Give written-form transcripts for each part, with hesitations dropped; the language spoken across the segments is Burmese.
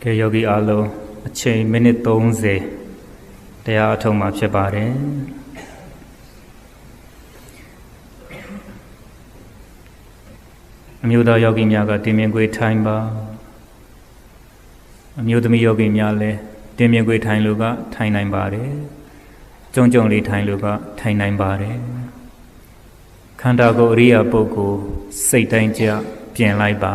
ကဲယောဂီအားလုံးအချိန်မိနစ်30တရားအထုံးမှာဖြစ်ပါတယ်အမျိုးသားယောဂီများကတင်မြင်ခွေထိုင်ပါအမျိုးသမီးယောဂီများလည်းတင်မြင်ခွေထိုင်လို့ကထိုင်နိုင်ပါတယ်ကြုံကြုံလေးထိုင်လို့ကထိုင်နိုင်ပါတယ်ခန္ဓာကိုယ်အရိယာပုဂ္ဂိုလ်စိတ်တိုင်းကြပြင်လိုက်ပါ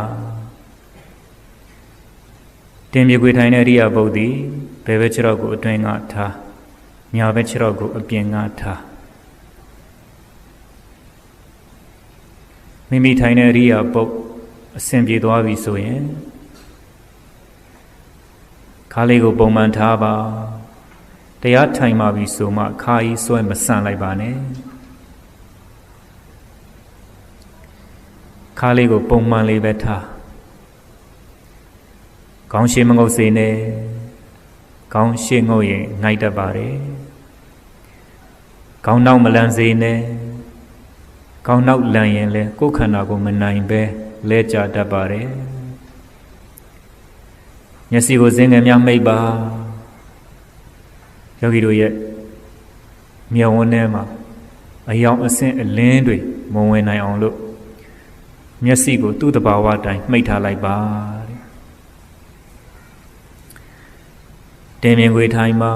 တင်မြေခွေထိုင်တဲ့အရိယာပုဂ္ဂိုလ်ဘယ်ဘက်ခြေထောက်ကိုအတွင်းကထားညာဘက်ခြေထောက်ကိုအပြင်ကထားမိမိထိုင်တဲ့အရိယာပုဂ္ဂိုလ်အဆင်ပြေသွားပြီဆိုရင်ခါလေးကိုပုံမှန်ထားပါတရားထိုင်ပါပြီဆိုမှခါကြီးဆွဲမဆန့်လိုက်ပါနဲ့ခါလေးကိုပုံမှန်လေးပဲထားခေါင်းရှည်မငုပ်စေနဲ့ခေါင်းရှည်ငုပ်ရင်ငိုက်တတ်ပါတယ်ခေါင်းနောက်မလန်စေနဲ့ခေါင်းနောက်လန်ရင်လည်းကိုယ်ခန္ဓာကိုမနိုင်ပဲလဲကျတတ်ပါတယ်မျက်စိကိုစင်ငယ်များမိတ်ပါယောဂီတို့ရဲ့မျက်ဝန်းထဲမှာအယောင်အဆင့်အလင်းတွေမဝင်နိုင်အောင်လို့မျက်စိကိုသူ့တဘာဝတိုင်းမှိတ်ထားလိုက်ပါတင်မြင်ခွေထိုင်ပါ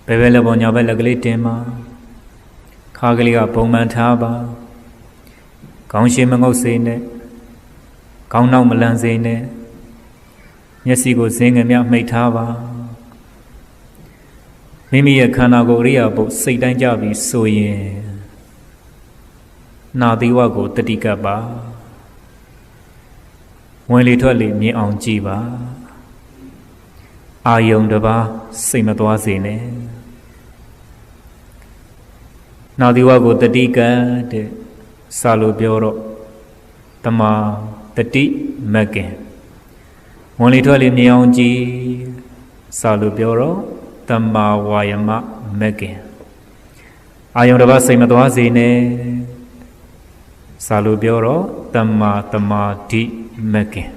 ဘယ်ဘက်လက်ပေါ်ညာဘက်လက်ကလေးတင်ပါခါကလေးကပုံမှန်ထားပါခေါင်းရှည်မငုပ်စေနဲ့ခေါင်းနောက်မလန်စေနဲ့မျက်စိကိုစင်ငယ်များမှိတ်ထားပါမိမိရဲ့ခန္ဓာကိုယ်အရိယာပုစိတ်တိုင်းကြပြီဆိုရင်နာသီဝကိုတတိကပ်ပါဝင်လေထွက်လေမြင်အောင်ကြည့်ပါအာယုံတစ်ပါးစိတ်မသွားစေနဲ့နာသီဝကိုတတိကပ်တဲ့စာလို့ပြောတော့တမာတတိမကင်ဝင်လေထွက်လေမြင်အောင်ကြည့်စာလို့ပြောတော့တမာဝါယမမကင်အာယုံတစ်ပါးစိတ်မသွားစေနဲ့စာလို့ပြောတော့တမာတမာဓိမကင်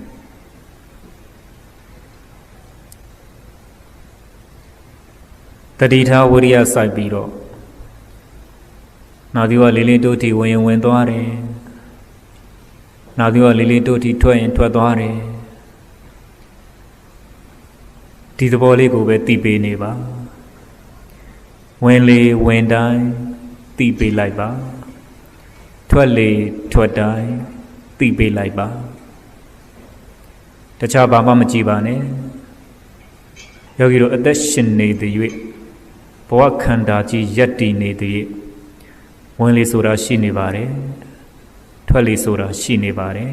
တတိထားဝိရိယစိုက်ပြီးတော့နာသီဝလေးလေးတို့ထိဝင်ရင်ဝင်သွားတယ်နာသီဝလေးလေးတို့ထိထွက်ရင်ထွက်သွားတယ်ဒီသဘောလေးကိုပဲသိပေးနေပါဝင်လေဝင်တိုင်းသိပေးလိုက်ပါထွက်လေထွက်တိုင်းသိပေးလိုက်ပါတခြားဘာမှမကြည့်ပါနဲ့ယောဂီတို့အသက်ရှင်နေသည်၍ဘဝခန္ဓာကြီးယက်တည်နေသည်ဝင်လေဆိုတာရှိနေပါတယ်ထွက်လေဆိုတာရှိနေပါတယ်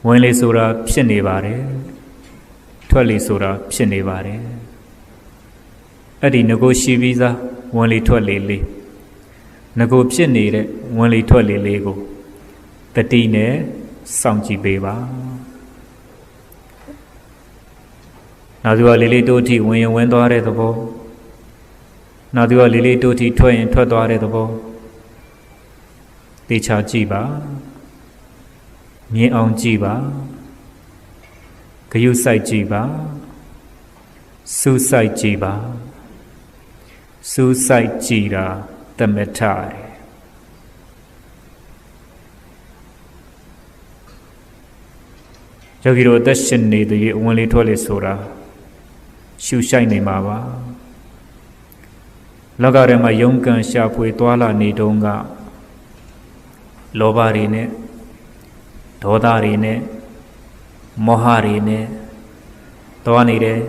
ဝင်လေဆိုတာဖြစ်နေပါတယ်ထွက်လေဆိုတာဖြစ်နေပါတယ်အဲ့ဒီငကိုရှိပြီးသားဝင်လေထွက်လေလေးငကိုဖြစ်နေတဲ့ဝင်လေထွက်လေလေးကိုတတိနဲ့စောင့်ကြည့်ပေးပါနောက်သူကလေးလေးတို့ထိဝင်ရင်ဝင်သွားတဲ့သဘောနောက်သူကလေးလေးတို့ထိထွက်ရင်ထွက်သွားတဲ့သဘောတေချာကြည့်ပါမြင်အောင်ကြည့်ပါဂယုစိုက်ကြည့်ပါစူးစိုက်ကြည့်ပါစူးစိုက်ကြည့်တာတမထယောဂီတို့အသက်ရှင်နေတဲ့ဝင်လေထွက်လေဆိုတာရှုရှိုက်နေမှာပါလောကထဲမှာယုံကံရှာဖွေသွားလာနေတုန်းကလောဘတွေနဲ့ဒေါသတွေနဲ့မောဟတွေနဲ့သွားနေတယ်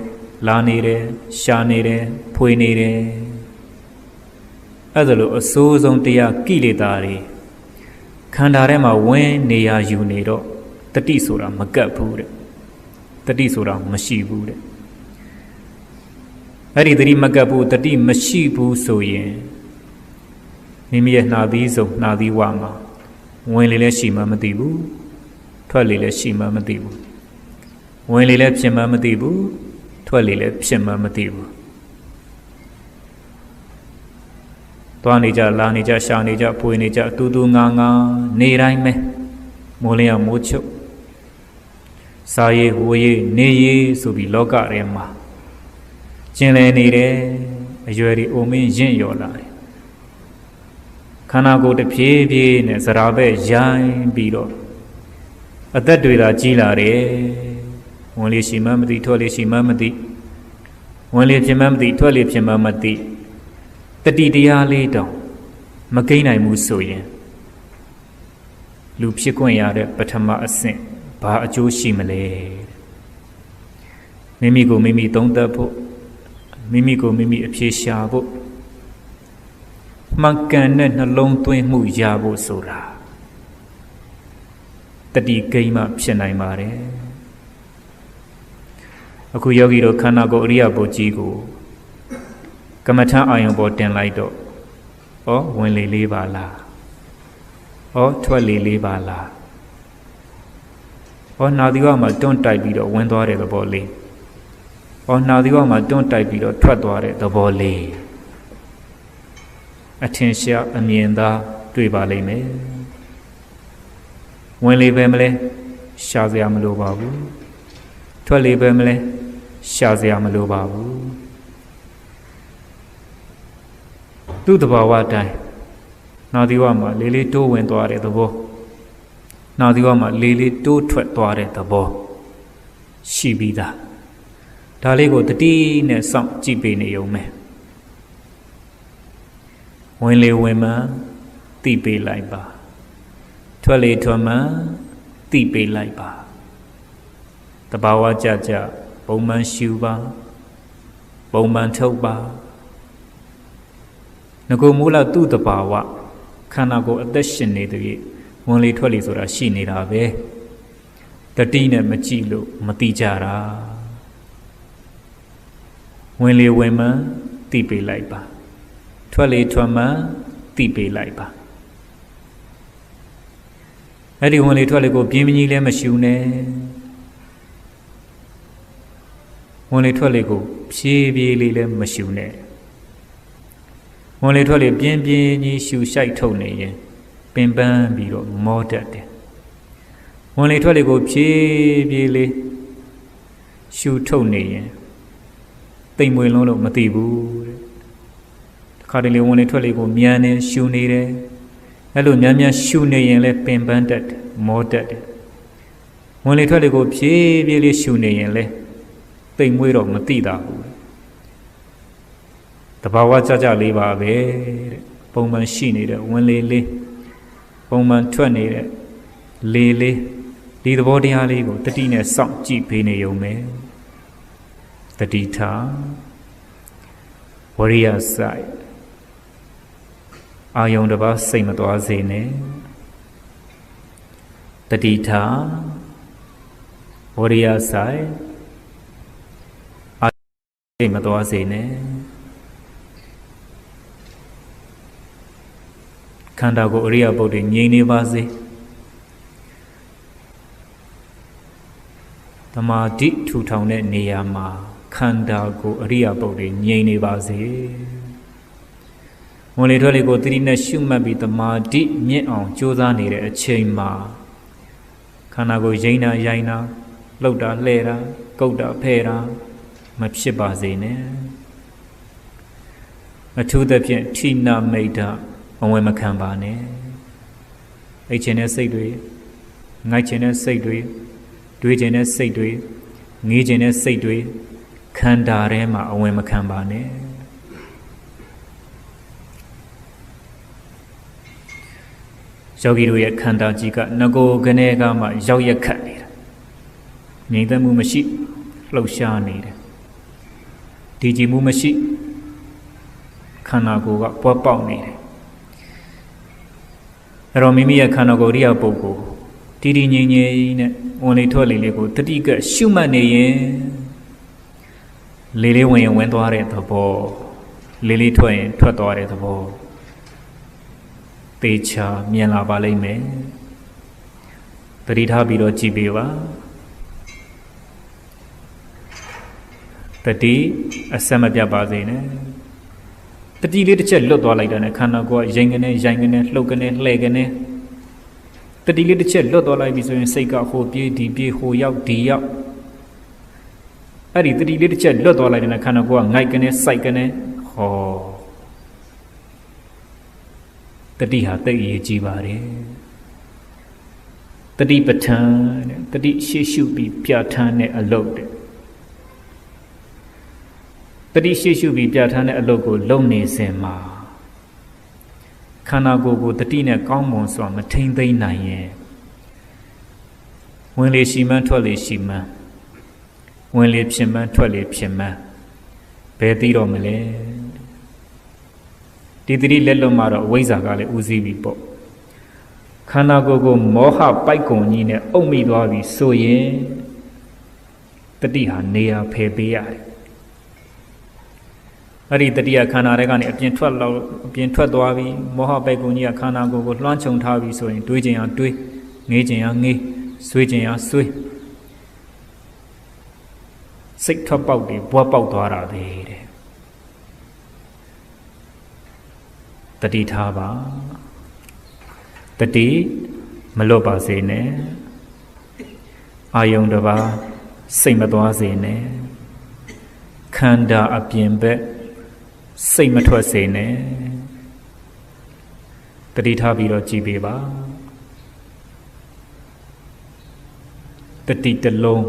လာနေတယ်ရှာနေတယ်ဖွေနေတယ်အဲ့ဒါလို့အဆိုးဆုံးတရားကိလေသာတွေခန္ဓာထဲမှာဝင်နေရယူနေတော့တတိဆိုတာမကပ်ဘူးတဲ့တတိဆိုတာမရှိဘူးတဲ့အဲ့ဒီတတိမကပ်ဘူးတတိမရှိဘူးဆိုရင်မိမိရဲ့နှာသီးစုံနှာသီးဝမှာဝင်လေလည်းရှိမှမသိဘူးထွက်လေလည်းရှိမှမသိဘူးဝင်လေလည်းဖြစ်မှမသိဘူးထွက်လေလည်းဖြစ်မှမသိဘူးသွားနေကြလာနေကြရှာနေကြပွေနေကြတူတူငါငါနေတိုင်းပဲမိုးလင်းအောင်မိုးချုပ် စာရေးဝေးနေရေးဆိုပြီးလောကထဲမှာကျင်လည်နေတယ်အရွယ်ဒီအိုမင်းရင့်ရော်လာတယ်ခန္ဓာကိုယ်တစ်ဖြည်းဖြည်းနဲ့ဇရာဘက်ရိုင်းပြီးတော့အသက်တွေသာကြီးလာတယ်ဝင်လေရှိမှမသိထွက်လေရှိမှမသိဝင်လေဖြစ်မှမသိထွက်လေဖြစ်မှမသိတတိတရားလေးတောင်မကိန်းနိုင်ဘူးဆိုရင်လူဖြစ်ခွင့်ရတဲ့ပထမအဆင့်ဘာအကျိုးရှိမလဲမိမိကိုမိမိသုံးသပ်ဖို့မိမိကိုမိမိအဖြေရှာဖို့မှန်ကန်တဲ့နှလုံးသွင်းမှုရဖို့ဆိုတာတတိကိန်းမှဖြစ်နိုင်ပါတယ်အခုယောဂီတို့ခန္ဓာကိုယ်အရိယဘုကြီးကိုကမ္မထအာယုံပေါ်တင်လိုက်တော့ဩဝင်လေလေးပါလားဩထွက်လေလေးပါလားဩနာသီဝမှာတွန်းတိုက်ပြီးတော့ဝင်သွားတဲ့သဘောလေးဩနာသီဝမှာတွန်းတိုက်ပြီးတော့ထွက်သွားတဲ့သဘောလေးအထင်ရှားအမြင်သာတွေ့ပါလိမ့်မယ်ဝင်လေပဲမလဲရှားစရာမလိုပါဘူးထွက်လေပဲမလဲရှားစရာမလိုပါဘူးသူ့တဘာဝတိုင်းနာသီဝမှာလေးလေးတိုးဝင်သွားတဲ့သဘောနာသီဝမှာလေးလေးတိုးထွက်သွားတဲ့သဘောရှိပြီးသားဒါလေးကိုတတိနဲ့စောင့်ကြည့်ပေးနေုံပဲဝင်လေဝင်မှသိပေးလိုက်ပါထွက်လေထွက်မှသိပေးလိုက်ပါတဘာဝကြကြပုံမှန်ရှူပါပုံမှန်ထုတ်ပါငကိုမူလသူ့တဘာဝခန္ဓာကိုယ်အသက်ရှင်နေတဲ့ဝင်လေထွက်လေဆိုတာရှိနေတာပဲတတိနဲ့မကြည့်လို့မသိကြတာဝင်လေဝင်မှသိပေးလိုက်ပါထွက်လေထွက်မှသိပေးလိုက်ပါအဲ့ဒီဝင်လေထွက်လေကိုပြင်းပြင်းကြီးလည်းမရှူနဲ့ဝင်လေထွက်လေကိုဖြည်းဖြည်းလေးလည်းမရှူနဲ့ဝင်လေထွက်လေပြင်းပြင်းကြီးရှူရှိုက်ထုတ်နေရင်ပင်ပန်းပြီးတော့မောတတ်တယ်ဝင်လေထွက်လေကိုဖြည်းဖြည်းလေးရှူထုတ်နေရင်တိမ်မွေလုံးလို့မသိဘူးတဲ့တခါတလေဝင်လေထွက်လေကိုမြန်နေရှူနေတယ်အဲ့လိုမြန်မြန်ရှူနေရင်လည်းပင်ပန်းတတ်တယ်မောတတ်တယ်ဝင်လေထွက်လေကိုဖြည်းဖြည်းလေးရှူနေရင်လည်းတိမ်မွေတော့မသိတာဘူးတဘာဝကြကြလေးပါပဲတဲ့ပုံမှန်ရှိနေတဲ့ဝင်လေလေးပုံမှန်ထွက်နေတဲ့လေလေးဒီသဘောတရားလေးကိုတတိနဲ့စောင့်ကြည့်ပေးနေုံပဲတတိထားဝရိယစိုက်အာယုံတစ်ပါးစိတ်မသွားစေနဲ့တတိထားဝရိယစိုက်အာစိတ်မသွားစေနဲ့ခန္ဓာကိုယ်အရိယပုဒ်တွေငြိမ်နေပါစေသမာဓိထူထောင်တဲ့နေရာမှာခန္ဓာကိုယ်အရိယပုဒ်တွေငြိမ်နေပါစေဝင်လေထွက်လေကိုသတိနဲ့ရှုမှတ်ပြီးသမာဓိမြင့်အောင်ကြိုးစားနေတဲ့အချိန်မှာခန္ဓာကိုယ်ရိမ့်တာရိုင်းတာလှုပ်တာလှဲတာကုတ်တာဖဲတာမဖြစ်ပါစေနဲ့အထူးသဖြင့်ဌိနမိတ်တာမဝင်မခံပါနဲ့အိတ်ချင်တဲ့စိတ်တွေငိုက်ချင်တဲ့စိတ်တွေတွေးချင်တဲ့စိတ်တွေငေးချင်တဲ့စိတ်တွေခန္ဓာထဲမှာအဝင်မခံပါနဲ့ယောဂီတို့ရဲ့ခန္ဓာကြီးကငကိုကနေကမှရောက်ရက်ခတ်နေတာငြိမ်သက်မှုမရှိလှုပ်ရှားနေတယ်ဒီကြည်မှုမရှိခန္ဓာကိုယ်ကပွားပေါက်နေတယ်အဲ့တော့မိမိရဲ့ခန္ဓာကိုယ်ရိယပုဂ္ဂိုလ်တည်တည်ငြိမ်ငြိမ်နဲ့ဝင်လေထွက်လေလေးကိုတတိကရှုမှတ်နေရင်လေးလေးဝင်ရင်ဝင်သွားတဲ့သဘောလေးလေးထွက်ရင်ထွက်သွားတဲ့သဘောသေချာမြင်လာပါလိမ့်မယ်တတိထားပြီးတော့ကြည်ပေးပါတတိအဆက်မပြတ်ပါစေနဲ့တတိလေးတစ်ချက်လွတ်သွားလိုက်တာနဲ့ခန္ဓာကိုယ်ကရိမ်ကနေလှုပ်ကနေလှဲ့ကနေ တတိလေးတစ်ချက်လွတ်သွားလိုက်ပြီဆိုရင်စိတ်ကဟိုပြေးဒီပြေးဟိုရောက်ဒီရောက်အဲ့ဒီတတိလေးတစ်ချက်လွတ်သွားလိုက်တဲ့ခန္ဓာကိုယ်ကငိုက်ကနေစိုက်ကနေဟောတတိဟာသိအရေးကြီးပါတယ်တတိပဋ္ဌာန်တဲ့တတိရှေ့ရှုပြီးပြဋ္ဌာန်းတဲ့အလုပ်တဲ့တတိရှေ့ရှုပြီးပြဋ္ဌာန်းတဲ့အလုပ်ကိုလုပ်နေစဉ်မှာခန္ဓာကိုယ်ကိုတတိနဲ့ကောင်းမွန်စွာမထိမ့်သိမ်းနိုင်ရင်ဝင်လေရှိမှန်းထွက်လေရှိမှန်းဝင်လေဖြစ်မှန်းထွက်လေဖြစ်မှန်းဘယ်သိတော့မလဲဒီတတိလက်လွတ်မှာတော့အဝိဇ္ဇာကလည်းဦးစီးပြီပေါ့ခန္ဓာကိုယ်ကိုမောဟပိုက်ကုံကြီးနဲ့အုပ်မိသွားပြီဆိုရင်တတိဟာနေရာဖယ်ပေးရတယ်အဲ့ဒီတတိယခန္ဓာတွေကနေအပြင်ထွက်သွားပြီမောဟပိုက်ကုံကြီးကခန္ဓာကိုယ်ကိုလွှမ်းခြုံထားပြီဆိုရင်တွေးခြင်းအောင်တွေးငေးခြင်းအောင်ငေးဆွေးခြင်းအောင်ဆွေးစိတ်ထွက်ပေါက်တွေဘွားပေါက်သွားတာပဲတဲ့တတိထားပါတတိမလွတ်ပါစေနဲ့အာယုံတစ်ပါးစိတ်မသွားစေနဲ့ခန္ဓာအပြင်ဘက်စိတ်မထွက်စေနဲ့တတိထားပြီးတော့ကြည်ပေးပါတတိတလုံး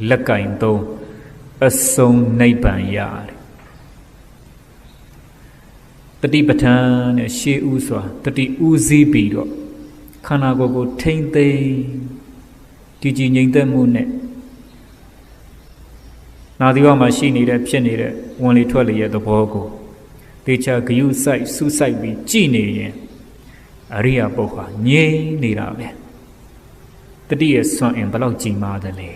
လက်ကင်သုံးအစုံနိဗ္ဗာန်ရတယ်တတိပဋ္ဌာန်နဲ့ရှေးဥစွာတတိဥစည်းပြီးတော့ခန္ဓာကိုယ်ကိုထိမ့်သိမ်းတည်ကြည်ငြိမ်သက်မှုနဲ့နာသီဝမှာရှိနေတဲ့ဖြစ်နေတဲ့ဝင်လေထွက်လေရဲ့သဘောကိုတေချာဂယုစိုက်စုစိုက်ပြီးကြည်နေရင်အရိယာပုဂ္ဂိုလ်ဟာငြိမ်နေတာပဲတတိရဲ့စွန့်အင်ဘယ်လောက်ကြည်မားသလဲ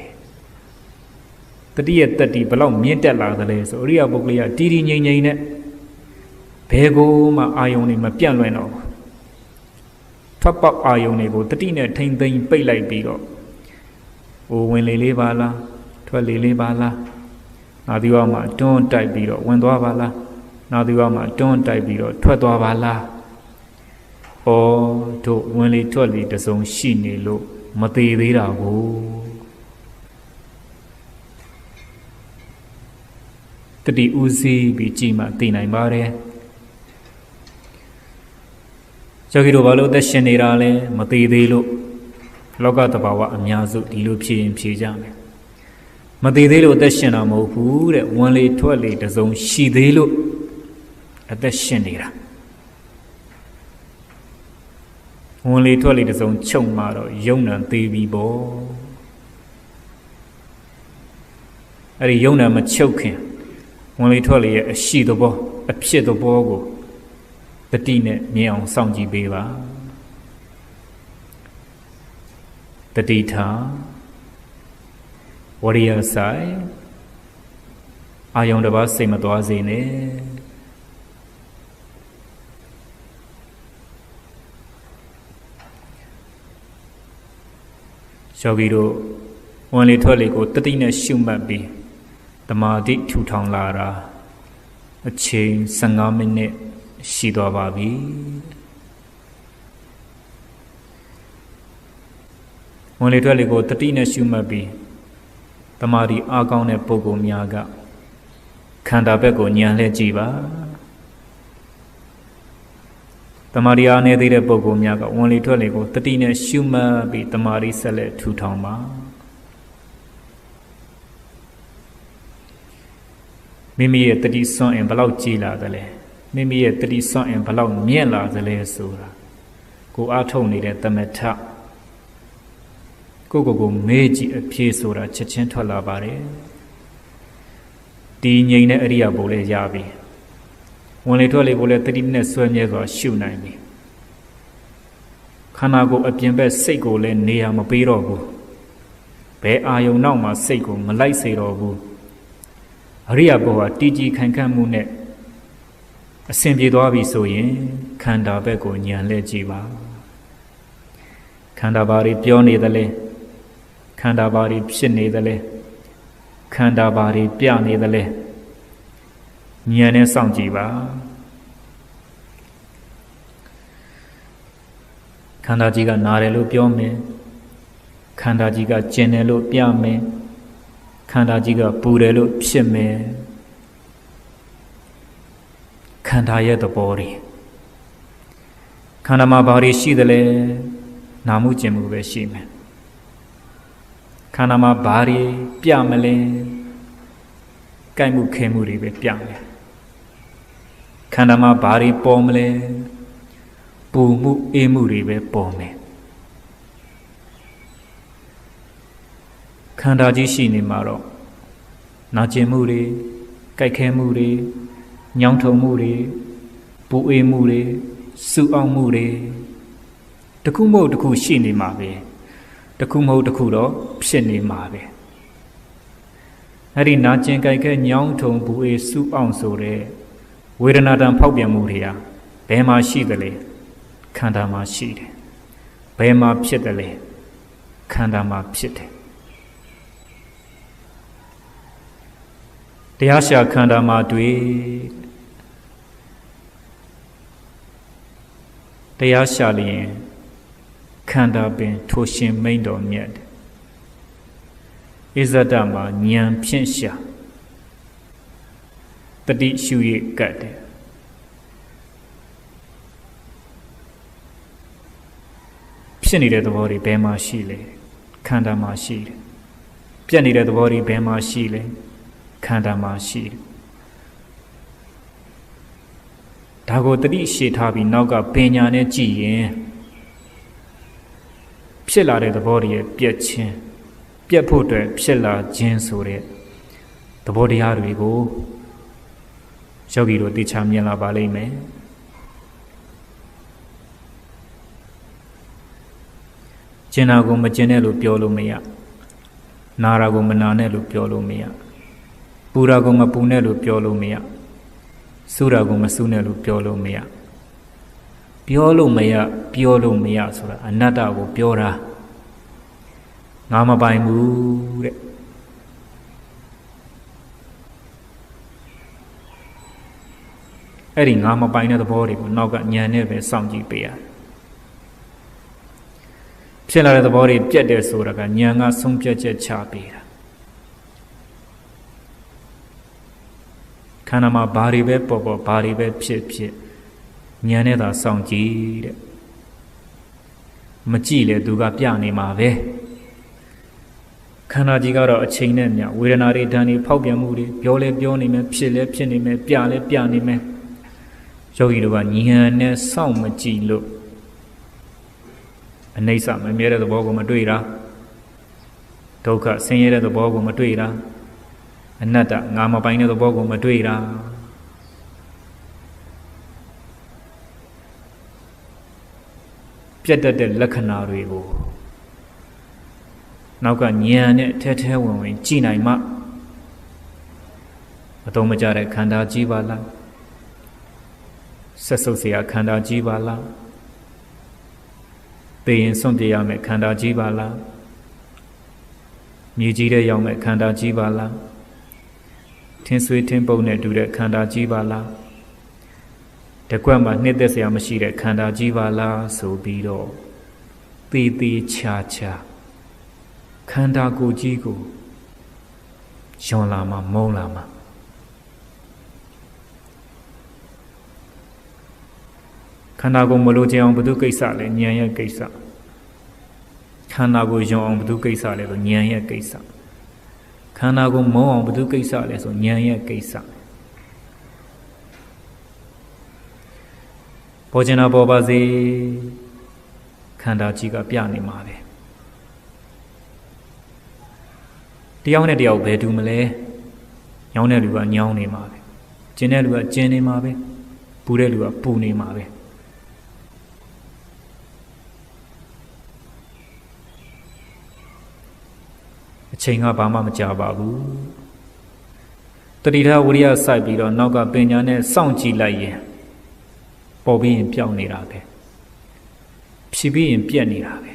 တတိရဲ့တတိဘယ်လောက်မြင့်တက်လာသလဲဆိုအရိယာပုဂ္ဂိုလ်ကတည်တည်ငြိမ်ငြိမ်နဲ့ဘယ်ကိုမှအာယုန်တွေမပြန့်လွင့်တော့ဘူးထွက်ပေါက်အာယုန်တွေကိုတတိနဲ့ထိမ့်သိမ်းပိတ်လိုက်ပြီးတော့ဟိုဝင်လေလေးပါလားထွက်လေလေးပါလားနာသီဝမှာတွန်းတိုက်ပြီးတော့ဝင်သွားပါလားနာသီဝမှာတွန်းတိုက်ပြီးတော့ထွက်သွားပါလားဩတို့ဝင်လေထွက်လေတစုံရှိနေလို့မသေးသေးတာကိုတတိဥစည်းပြီးကြည်မှသိနိုင်ပါတယ်ယောဂီတို့ဘာလို့သက်ရှင်နေတာလဲမသိသေးလို့လောကတဘာဝအများစုဒီလိုဖြေရင်ဖြေကြမယ်မသိသေးလို့အသက်ရှင်တာမဟုတ်ဘူးတဲ့ဝင်လေထွက်လေတစုံရှိသေးလို့အသက်ရှင်နေတာဝင်လေထွက်လေတစုံချုပ်မှတော့ယုံနံသေးပြီပေါ့အဲ့ဒီယုံနံမချုပ်ခင်ဝင်လေထွက်လေရဲ့အရှိသဘောအဖြစ်သဘောကိုတတိနဲ့မြင်အောင်စောင့်ကြည့်ပေးပါတတိထားဝရိယဆိုင်အာယုံတစ်ပါးစိတ်မသွားစေနဲ့ယောဂီတို့ဝင်လေထွက်လေကိုတတိနဲ့ရှုမှတ်ပြီးသမာဓိထူထောင်လာတာအချိန်15မိနစ်ရှိသွားပါပြီဝင်လေထွက်လေကိုတတိနဲ့ရှုမှတ်ပြီးသမာဓိအားကောင်းတဲ့ပုဂ္ဂိုလ်များကခန္ဓာဘက်ကိုဉာဏ်လှည့်ကြည့်ပါသမာဓိအားနည်းသေးတဲ့ပုဂ္ဂိုလ်များကဝင်လေထွက်လေကိုတတိနဲ့ရှုမှတ်ပြီးသမာဓိဆက်လက်ထူထောင်ပါမိမိရဲ့တတိစွန့်အင်ဘယ်လောက်ကြီးလာသလဲမိမိရဲ့တတိစွန့်အင်ဘယ်လောက်မြင့်လာသလဲဆိုတာကိုအားထုတ်နေတဲ့သမထကိုမေးကြည့်အဖြေဆိုတာချက်ချင်းထွက်လာပါတယ်ဒီငြိမ်တဲ့အရိယာဘုံလေးရပြီဝင်လေထွက်လေကိုလည်းတတိနဲ့ဆွဲမြဲစွာရှုနိုင်ပြီခန္ဓာကိုယ်အပြင်ဘက်စိတ်ကိုလည်းနေရာမပေးတော့ဘူးဘယ်အာယုံနောက်မှာစိတ်ကိုမလိုက်စေတော့ဘူးအရိယာဘုံဟာတည်ကြည်ခိုင်ခန့်မှုနဲ့အစဉ်ပြေသွားပြီဆိုရင်ခန္ဓာဘက်ကိုဉာဏ်လှည့်ကြည့်ပါခန္ဓာဘာတွေပြောနေသလဲခန္ဓာဘာတွေဖြစ်နေသလဲခန္ဓာဘာတွေပြနေသလဲဉာဏ်နဲ့စောင့်ကြည့်ပါ ခန္ဓာကြီးကနာတယ်လို့ပြောမယ်ခန္ဓာကြီးကကျင်တယ်လို့ပြမယ်ခန္ဓာကြီးကပူတယ်လို့ဖြစ်မယ်ခန္ဓာရဲ့သဘောတွေခန္ဓာမှာဘာတွေရှိသလဲနာမှုကျင်မှုပဲရှိမယ်ခန္ဓာမှာဘာတွေပြမလဲကြိုက်မှုခဲမှုတွေပဲပြမယ်ခန္ဓာမှာဘာတွေပေါ်မလဲပူမှုအေးမှုတွေပဲပေါ်မယ်ခန္ဓာကြီးရှိနေမှာတော့နာကျင်မှုတွေကြိုက်ခဲမှုတွေညောင်းထုံမှုတွေပူအေးမှုတွေစူအောင်မှုတွေတခုမဟုတ်တခုရှိနေမှာပဲတခုမဟုတ်တခုတော့ဖြစ်နေမှာပဲအဲ့ဒီနာကျင်ကြိုက်ခဲညောင်းထုံပူအေးစူအောင်ဆိုတဲ့ဝေဒနာတံဖောက်ပြန်မှုတွေဟာဘယ်မှာရှိသလဲခန္ဓာမှာရှိတယ်ဘယ်မှာဖြစ်တယ်လဲခန္ဓာမှာဖြစ်တယ်တရားရှာခန္ဓာမှာတွေ့တရားရှာလျင်ခန္ဓာပင်ထိုရှင်မိန်တော်မြတ်ဣဇဒမှာဉာဏ်ဖြင့်ရှာတတိရှုရကတ်တယ်ဖြစ်နေတဲ့သဘောတွေဘယ်မှာရှိလဲခန္ဓာမှာရှိတယ်ပြတ်နေတဲ့သဘောတွေဘယ်မှာရှိလဲခန္ဓာမှာရှိတယ်ဒါကိုတတိရှိထားပြီးနောက်ကပညာနဲ့ကြည့်ရင်ဖြစ်လာတဲ့သဘောတွေရဲ့ပြတ်ခြင်းပြတ်ဖို့အတွက်ဖြစ်လာခြင်းဆိုတဲ့သဘောတရားတွေကိုယောဂီတို့သိချမြင်လာပါလိမ့်မယ်ကျင်တာကိုမကျင်တဲ့လို့ပြောလို့မရနာတာကိုမနာနဲ့လို့ပြောလို့မရပူတာကိုမပူနဲ့လို့ပြောလို့မရစူတာကိုမစူနဲ့လို့ပြောလို့မရပြောလို့မရဆိုတာအနတ္တကိုပြောတာငါမပိုင်ဘူးတဲ့အဲ့ဒီငါမပိုင်တဲ့သဘောတွေကိုနောက်ကဉာဏ်နဲ့ပဲစောင့်ကြည့်ပေးရဖြစ်လာတဲ့သဘောတွေပြတ်တယ်ဆိုတာကဉာဏ်ကဆုံးဖြတ်ချက်ချပေးတာခန္ဓာမှာဘာတွေပဲပေါ်ပေါ်ဘာတွေပဲဖြစ်ဉာဏ်နဲ့သာစောင့်ကြည့်တဲ့မကြည့်လေသူကပြနေမှာပဲခန္ဓာကြီးကတော့အချိန်နဲ့မြဝေဒနာတွေဓာတ်တွေဖောက်ပြန်မှုတွေပြောလဲပြောနေမယ်ဖြစ်လဲဖြစ်နေမယ်ပြလဲပြနေမယ်ယောဂီတို့ကဉာဏ်နဲ့စောင့်မကြည့်လို့အနိစ္စမမြဲတဲ့သဘောကိုမတွေ့တာဒုက္ခဆင်းရဲတဲ့သဘောကိုမတွေ့တာအနတ္တငါမပိုင်တဲ့သဘောကိုမတွေ့တာပြတ်တတ်တဲ့လက္ခဏာတွေကိုနောက်ကဉာဏ်နဲ့ထဲဝင်ကြည့်နိုင်မှအတုံးမကြတဲ့ခန္ဓာကြီးပါလားဆက်ဆုပ်เสียခန္ဓာကြီးပါလားသိရင်စွန့်ပြရမယ်ခန္ဓာကြီးပါလားမြေကြီးတဲ့ရောက်မဲ့ခန္ဓာကြီးပါလားထင်းဆွေးထင်းပုတ်နဲ့တူတဲ့ခန္ဓာကြီးပါလားတကွက်မှာနှစ်သက်เสียမရှိတဲ့ခန္ဓာကြီးပါလားဆိုပြီးတော့သေးချာခန္ဓာကိုယ်ကြီးကိုယွန်လာမှာမုန်းလာမှာခန္ဓာကိုယ်မလို့ချင်အောင်ဘယ်သူကိစ္စလဲဉာဏ်ရဲ့ကိစ္စခန္ဓာကိုယ်ယွန်အောင်ဘယ်သူကိစ္စလဲဆိုဉာဏ်ရဲ့ကိစ္စခန္ဓာကိုယ်မုန်းအောင်ဘယ်သူကိစ္စလဲဆိုဉာဏ်ရဲ့ကိစ္စပေါ်ကျင်တာပေါ်ပါစေခန္ဓာကြီးကပြနေမှာပဲတယောက်နဲ့တယောက်ဘယ်တူမလဲညောင်းတဲ့လူကညောင်းနေမှာပဲကျင်တဲ့လူကကျင်နေမှာပဲပူတဲ့လူကပူနေမှာပဲအချိန်ကဘာမှမကြာပါဘူးတတိထဝိရိယစိုက်ပြီးတော့နောက်ကပညာနဲ့စောင့်ကြည့်လိုက်ရင်ပေါ်ပြီးရင်ပြောင်းနေတာပဲဖြစ်ပြီးရင်ပြက်နေတာပဲ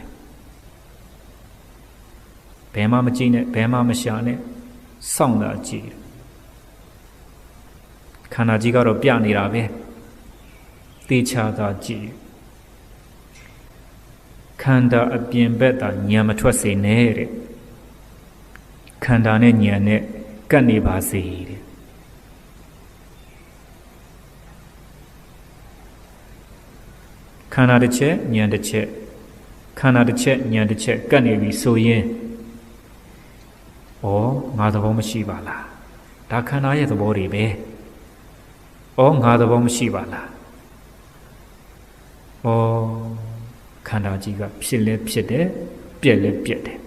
ဘယ်မှမကြည့်နဲ့ဘယ်မှမရှာနဲ့စောင့်တာကြည့်ခန္ဓာကြီးကတော့ပြနေတာပဲတေချာတာကြည့် ခန္ဓာအပြင်ဘက်သာဉာဏ်မထွက်စေနဲ့တဲ့ခန္ဓာနဲ့ဉာဏ်နဲ့ကပ်နေပါစေတဲ့ခန္ဓာတစ်ချက်ဉာဏ်တစ်ချက်ခန္ဓာတစ်ချက်ဉာဏ်တစ်ချက်ကပ်နေပြီဆိုရင်ဩငါသဘောမရှိပါလားဒါခန္ဓာရဲ့သဘောတွေပဲဩငါသဘောမရှိပါလားဩခန္ဓာကြီးကဖြစ်လဲဖြစ်တယ်ပြက်လဲပြက်တယ်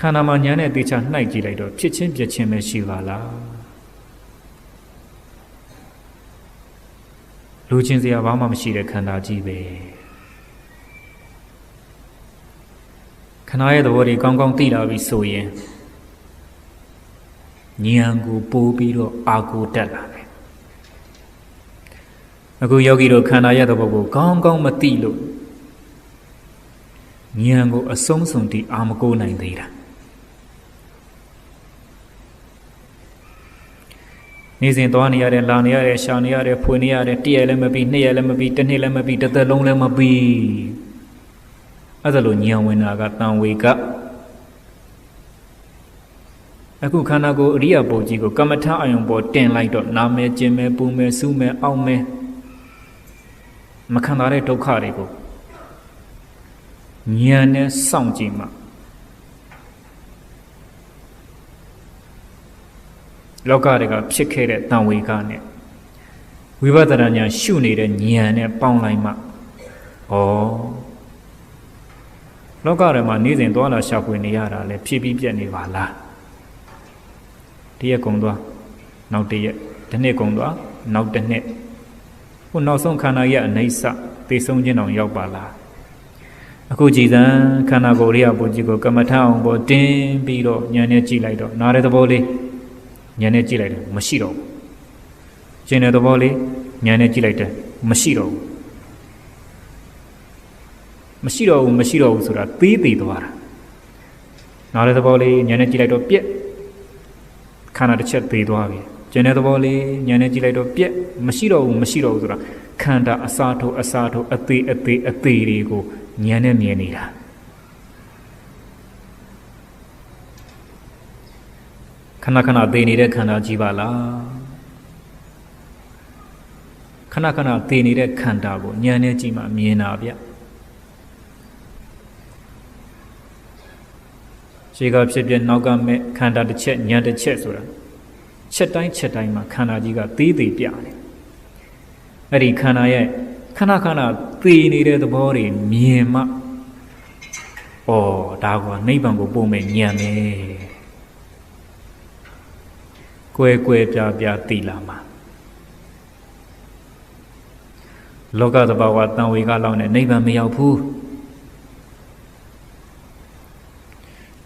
ခန္ဓာမှာဉာဏ်နဲ့သေချာနှိုက်ကြည့်လိုက်တော့ဖြစ်ချင်းပြက်ချင်းပဲရှိပါလားလူချင်းစရာဘာမှမရှိတဲ့ခန္ဓာကြီးပဲခန္ဓာရဲ့သဘောတွေကောင်းကောင်းသိလာပြီဆိုရင်ဉာဏ်ကိုပိုးပြီးတော့အာကိုတက်လာတယ်အခုယောဂီတို့ခန္ဓာရဲ့သဘောကိုကောင်းကောင်းမသိလို့ဉာဏ်ကိုအဆုံးစုံတည်အာမကိုနိုင်သေးတာနေ့စဉ်သွားနေရတယ်လာနေရတယ်ရှာနေရတယ်ဖွေနေရတယ်တစ်ရက်လည်းမပြီးနှစ်ရက်လည်းမပြီးတစ်နှစ်လည်းမပြီးတစ်သက်လုံးလည်းမပြီးအဲ့ဒါလိုဉာဏ်ဝင်တာကတန်ဝေကအခုခန္ဓာကိုယ်အရိယာပုဂ္ဂိုလ်ကိုကမ္မထအာယုံပေါ်တင်လိုက်တော့နာမယ်ကျင်မယ်ပူမယ်စူးမယ်အောက်မယ်မခံစားတဲ့ဒုက္ခတွေကိုဉာဏ်နဲ့စောင့်ကြည့်မှလောကတွေကဖြစ်ခဲ့တဲ့တန်ဝေကနဲ့ဝိပဿနာဉာဏ်ရှုနေတဲ့ဉာဏ်နဲ့ပေါင်းလိုက်မှဩလောကထဲမှာနေ့စဉ်သွားလာရှာဖွေနေရတာလဲဖြစ်ပြီးပြက်နေပါလားတရက်ကုန်သွားနောက်တရက်တစ်နှစ်ကုန်သွားနောက်တစ်နှစ်ဟိုနောက်ဆုံးခန္ဓာရဲ့အနိစ္စသိဆုံးခြင်းတောင်ရောက်ပါလားအခုကြည်စံခန္ဓာကိုယ်ရိယပုကြီးကိုကမ္မထအောင်ပေါ်တင်းပြီးတော့ဉာဏ်နဲ့ကြည့်လိုက်တော့နားတဲ့သဘောလေးဉာဏ်နဲ့ကြည့်လိုက်တယ်မရှိတော့ဘူးကျင်တဲ့သဘောလေးဉာဏ်နဲ့ကြည့်လိုက်တယ်မရှိတော့ဘူးမရှိတော့ဘူးဆိုတာသေးသေးသွားတာနားတဲ့သဘောလေးဉာဏ်နဲ့ကြည့်လိုက်တော့ပြက်ခန္ဓာတစ်ချက်သေးသွားပြီကျင်တဲ့သဘောလေးဉာဏ်နဲ့ကြည့်လိုက်တော့ပြက်မရှိတော့ဘူးဆိုတာခန္ဓာအစားထိုးအသေးတွေကိုဉာဏ်နဲ့မြင်နေတာခဏခဏသေနေတဲ့ခန္ဓာကြီးပါလားခဏခဏသေနေတဲ့ခန္ဓာကိုဉာဏ်နဲ့ကြည့်မှမြင်တာဗျခြေကဖြစ်ပြနောက်ကမဲ့ခန္ဓာတစ်ချက်ဉာဏ်တစ်ချက်ဆိုတာချက်တိုင်းမှာခန္ဓာကြီးကသေးသေးပြတယ်အဲ့ဒီခန္ဓာရဲ့ခဏခဏသေနေတဲ့သဘောတွေမြင်မှဒါကနိဗ္ဗာန်ကိုပို့မဲ့ဉာဏ်ပဲကွယ်ပြသိလာမှာလောကသဘာဝတန်ဝေကလောက်နဲ့နိဗ္ဗာန်မရောက်ဘူး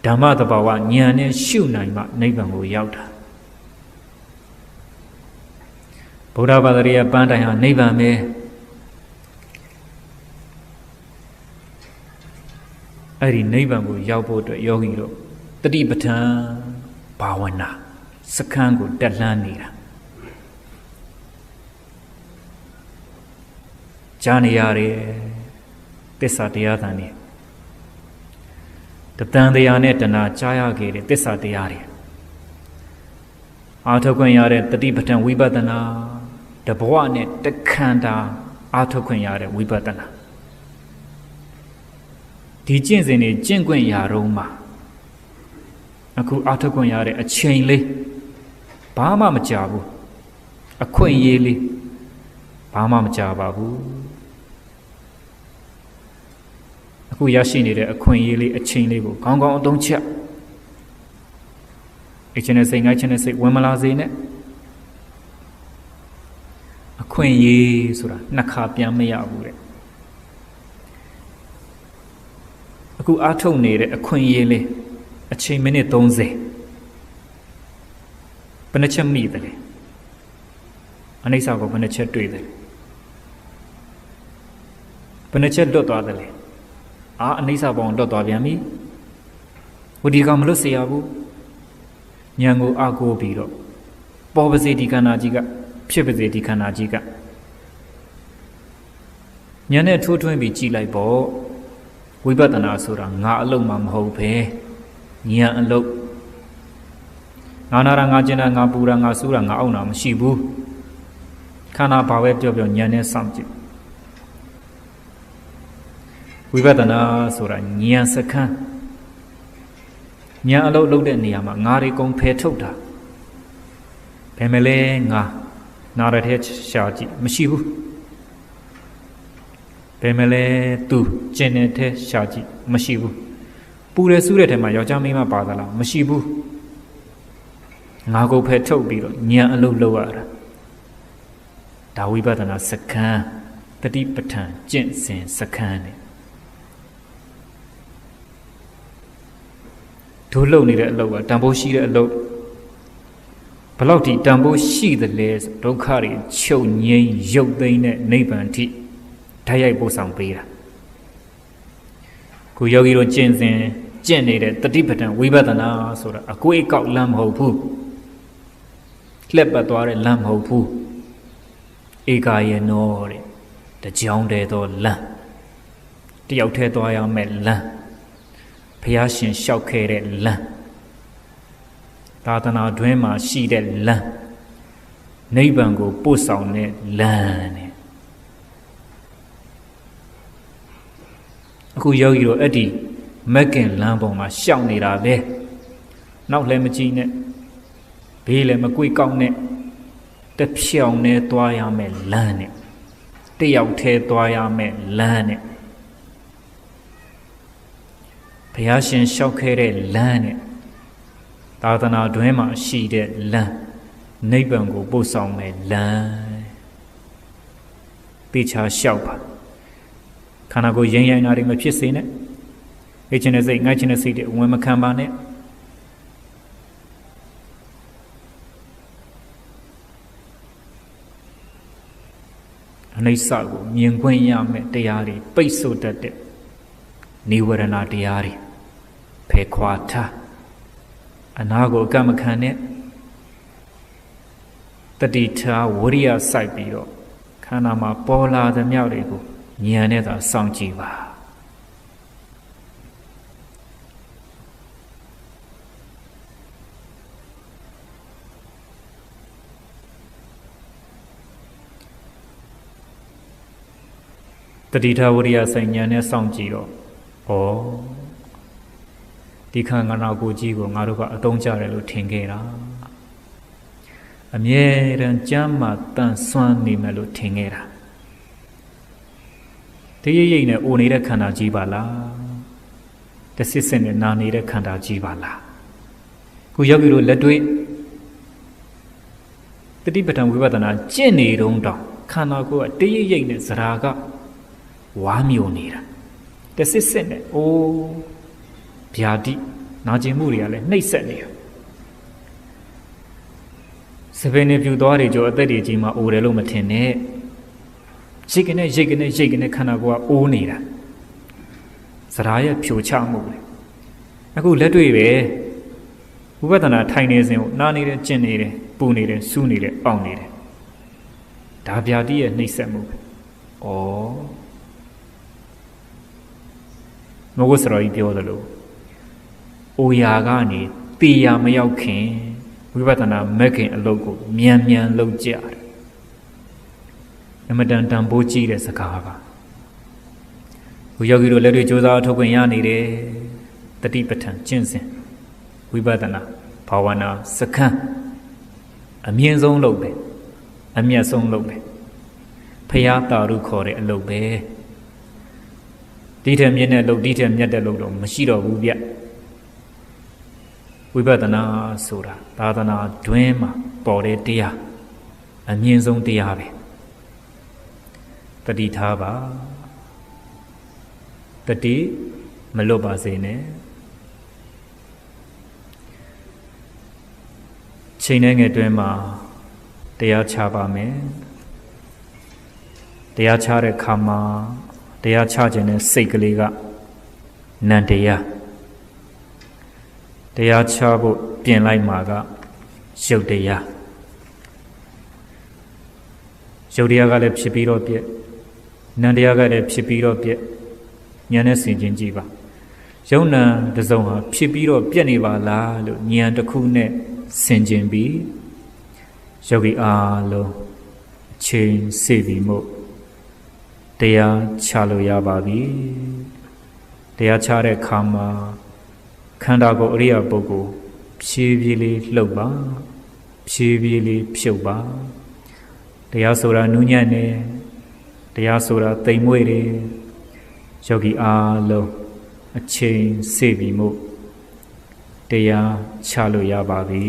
ဓမ္မသဘာဝဉာဏ်နဲ့ရှုနိုင်မှနိဗ္ဗာန်ကိုရောက်တာဗုဒ္ဓဘာသာရဲ့ပန်းတိုင်ဟာနိဗ္ဗာန်ပဲအဲ့ဒီနိဗ္ဗာန်ကိုရောက်ဖို့အတွက်ယောဂီတို့တတိပဋ္ဌာန်ဘာဝနာစခန်းကိုတက်လှမ်းနေတာကြားနေရတယ်သစ္စာတရားသံနေတတန်တရားနဲ့တဏှာကြားရခဲ့တဲ့သစ္စာတရားတွေအာထုတ်ခွင့်ရတဲ့တတိပဋ္ဌာန်ဝိပဿနာတဘဝနဲ့တခန္ဓာအာထုတ်ခွင့်ရတဲ့ဝိပဿနာဒီကျင့်စဉ်တွေကျင့်ခွင့်ရတော့မှအခုအာထုတ်ခွင့်ရတဲ့အချိန်လေးဘာမှမကြာဘူးအခွင့်အရေးလေးဘာမှမကြာပါဘူးအခုရရှိနေတဲ့အခွင့်အရေးလေးအချိန်လေးကိုကောင်းကောင်းအသုံးချအချင်းနဲ့စိတ်ငိုက်ချင်းနဲ့စိတ်ဝင်မလာစေနဲ့အခွင့်အရေးဆိုတာနှစ်ခါပြန်မရဘူးတဲ့အခုအားထုတ်နေတဲ့အခွင့်အရေးလေးအချိန်မိနစ်30ဘယ်နှချက်မိတယ်လဲအနိစ္စကိုဘယ်နှချက်တွေ့တယ်ဘယ်နှချက်လွတ်သွားတယ်လဲအနိစ္စပေါင်းလွတ်သွားပြန်ပြီဟိုဒီကောင်မလွတ်စေရဘူးဉာဏ်ကိုအားကိုးပြီးတော့ပေါ်ပါစေဒီခန္ဓာကြီးကဖြစ်ပါစေဒီခန္ဓာကြီးက ညာနဲ့ထိုးထွင်းပြီးကြည်လိုက်ပေါ့ဝိပဿနာဆိုတာငါအလုံးမှမဟုတ်ပဲညာအလုံးငါနာတာငါကျင်တာငါပူတာငါစူးတာငါအောင့်တာမရှိဘူးခန္ဓာဘာပဲပြောပြောညာနဲ့စောင့်ကြည့်ဝိပဿနာဆိုတာညာစခန်းညာအလုံးလုပ်တဲ့နေရာမှာငါတွေကုန်ဖယ်ထုတ်တာဘယ်မလဲငါနာရတဲ့ရှာကြည့်မရှိဘူးဘယ်မလဲသူကျင်တဲ့ရှာကြည့်မရှိဘူးပူတယ်စူးတဲ့ထဲမှာယောက်ျားမိန်းမပါသလားမရှိဘူးငါကိုဖယ်ထုတ်ပြီးတော့ဉာဏ်အလုပ်လုပ်ရတာဒါဝိပဿနာစခန်းတတိပဋ္ဌာန်ကျင့်စဉ်စခန်းနဲ့တို့လုပ်နေတဲ့အလုပ်ကတန်ဖိုးရှိတဲ့အလုပ်ဘလောက်ထိတန်ဖိုးရှိသလဲဒုက္ခတွေချုပ်ငြိမ်းရုပ်သိမ်းတဲ့နိဗ္ဗာန်ထိဓာတ်ရိုက်ပို့ဆောင်ပေးတာခုယောဂီတို့ကျင့်စဉ်ကျင့်နေတဲ့တတိပဋ္ဌာန်ဝိပဿနာဆိုတာအကွေးအကောက်လမ်းမဟုတ်ဘူးလှက်ပတ်သွားတဲ့လမ်းမဟုတ်ဘူးဧကာယေနောတဲ့တကြောင်တည်းသောလမ်းတယောက်တည်းသွားရမယ့်လမ်းဘုရားရှင်လျှောက်ခဲ့တဲ့လမ်းသာသနာတွင်မှာရှိတဲ့လမ်းနိဗ္ဗာန်ကိုပို့ဆောင်တဲ့လမ်းနဲ့အခုယောဂီတို့အဲ့ဒီမက်ကင်လမ်းပေါ်မှာရှောက်နေတာပဲနောက်လည်းမကြည့်နဲ့ဘေးလည်းမကွေ့ကောက်နဲ့တဖြောင်နဲ့သွားရမယ်လမ်းနဲ့တယောက်တည်းသွားရမယ်လမ်းနဲ့ဘုရားရှင်လျှောက်ခဲ့တဲ့လမ်းနဲ့သာသနာတွင်မှာရှိတဲ့လမ်းနိဗ္ဗာန်ကိုပို့ဆောင်မယ်လမ်းတေချာလျှောက်ပါခန္ဓာကိုယ်ရင်ရင်နာတွေမဖြစ်စေနဲ့အိတ်ချင်တဲ့စိတ်ငိုက်ချင်တဲ့စိတ်တွေဝင်မခံပါနဲ့အနိစ္စကိုမြင်ခွင့်ရမယ်တရားတွေပိတ်ဆို့တတ်တဲ့နိဝရဏတရားတွေဖယ်ခွာထားအနာကိုအကမခံနဲ့တတိထားဝရိယစိုက်ပြီးတော့ခန္ဓာမှာပေါ်လာသမျှတွေကိုဉာဏ်နဲ့သာစောင့်ကြည့်ပါတတိထားဝရိယစိုက်ဉာဏ်နဲ့စောင့်ကြည့်တော့ဒီခန္ဓာကိုယ်ကြီးကိုငါတို့ကအသုံးချတယ်လို့ထင်ခဲ့တာအမြဲတမ်းကြမ်းမှတန်ဆွမ်းနေမယ်လို့ထင်ခဲ့တာတရိပ်ရိပ်နဲ့အိုနေတဲ့ခန္ဓာကြီးပါလားတဆစ်စစ်နဲ့နာနေတဲ့ခန္ဓာကြီးပါလားခုယောဂီတို့လက်တွေ့တတိပဋ္ဌာန်ဝိပဿနာကျင့်နေတုံးတောင်ခန္ဓာကိုယ်ကတရိပ်ရိပ်နဲ့ဇရာကဝါမျိုးနေတာတဆစ်စစ်နဲ့ဗျာတိနာကျင်မှုတွေကလည်းနှိပ်စက်နေတာစပင်းနဲ့ပြူသွားတွေကြောအသက်တွေကြီးမှအိုတယ်လို့မထင်နဲ့ရိတ်ကနေခန္ဓာကိုယ်ကအိုးနေတာဇရာရဲ့ဖြိုချမှုလေအခုလက်တွေ့ပဲဝိပဿနာထိုင်နေစဉ်ကိုနားနေတယ်ကျင့်နေတယ်ပူနေတယ်စူးနေတယ်ပေါင်နေတယ်ဒါဗျာတိရဲ့နှိပ်စက်မှုပဲမဟုတ်စရောကြီးပြောသလိုအိုရာကနေတေရာမရောက်ခင်ဝိပဿနာမက်ခင်အလုပ်ကိုမြန်လုပ်ကြတယ်အမတန်တန်ဖိုးကြီးတဲ့စကားပါဘုယောဂီတို့လက်တွေ့ကြိုးစားထုတ်ခွင့်ရနေတယ်တတိပဋ္ဌာန်ကျင့်စဉ်ဝိပဿနာဘာဝနာစခန်းအမြင့်ဆုံးလုပ်ပဲအမြတ်ဆုံးလုပ်ပဲဖရာတာရုခေါ်တဲ့အလုပ်ပဲဒီထက်မြင့်တဲ့လုပ်ဒီထက်မြတ်တဲ့လုပ်တော့မရှိတော့ဘူးဗျဝိပဿနာဆိုတာသာသနာတွင်မှာပေါ်တဲ့တရားအမြင့်ဆုံးတရားပဲတတိထားပါတတိမလွတ်ပါစေနဲ့ချိန်နဲ့ငယ်တွင်မှာတရားချပါမယ်တရားချတဲ့ခါမှာတရားချခြင်းနဲ့စိတ်ကလေးကနန္တရားတရားချဖို့ပြင်လိုက်မှာကရုပ်တရားရုပ်တရားကလည်းဖြစ်ပြီးတော့ပြက် နန္တရားကလည်းဖြစ်ပြီးတော့ပြက်ဉာဏ်နဲ့ဆင်ခြင်ကြည့်ပါယုံနာတစ်စုံဟာဖြစ်ပြီးတော့ပြက်နေပါလားလို့ဉာဏ်တစ်ခုနဲ့ဆင်ခြင်ပြီးယောဂီအားလုံးအချိန်စေပြီးမို့တရားချလို့ရပါပြီတရားချတဲ့အခါမှာခန္ဓာကိုယ်အရိယာပုဂ္ဂိုလ်ဖြည်းဖြည်းလေးလှုပ်ပါဖြည်းဖြည်းလေးဖြုတ်ပါတရားဆိုတာနူးညံ့နေတရားဆိုတာတိမ်မွေ့တယ်ယောဂီအားလုံးအချိန်စေပြီးမို့တရားချလို့ရပါပြီ